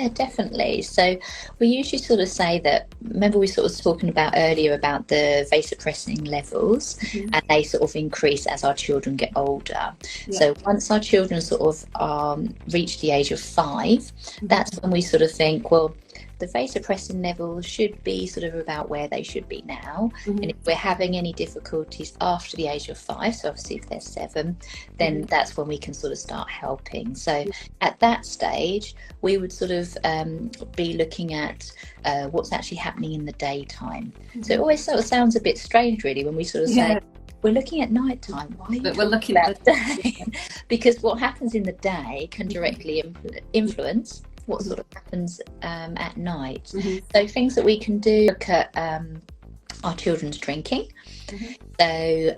Yeah, definitely. So we usually sort of say that, remember we sort of talking about earlier about the vasopressin levels, and they sort of increase as our children get older. Yeah. So once our children sort of reach the age of 5, that's when we sort of think, well, the vasopressin levels should be sort of about where they should be now. And if we're having any difficulties after the age of 5, so obviously if they're 7, then that's when we can sort of start helping. So at that stage, we would sort of be looking at what's actually happening in the daytime. So it always sort of sounds a bit strange, really, when we sort of say, we're looking at nighttime. Why are you we're looking at the day? Because what happens in the day can directly influence what sort of happens at night. So things that we can do, look at our children's drinking. So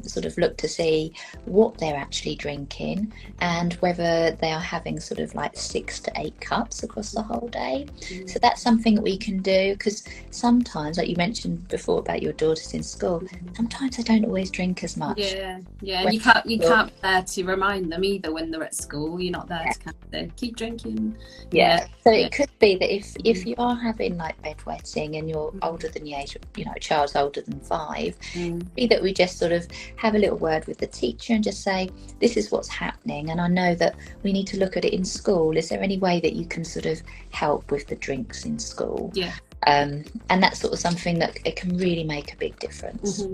sort of look to see what they're actually drinking and whether they are having sort of like 6 to 8 cups across the whole day. So that's something that we can do, because sometimes, like you mentioned before about your daughters in school, sometimes they don't always drink as much. And you can't be there to remind them either when they're at school. You're not there to kind of say, keep drinking. So it could be that if you are having like bedwetting and you're older than the age of, a child's older than 5, be that we just sort of have a little word with the teacher and just say, this is what's happening, and I know that we need to look at it in school. Is there any way that you can sort of help with the drinks in school? And that's sort of something that it can really make a big difference.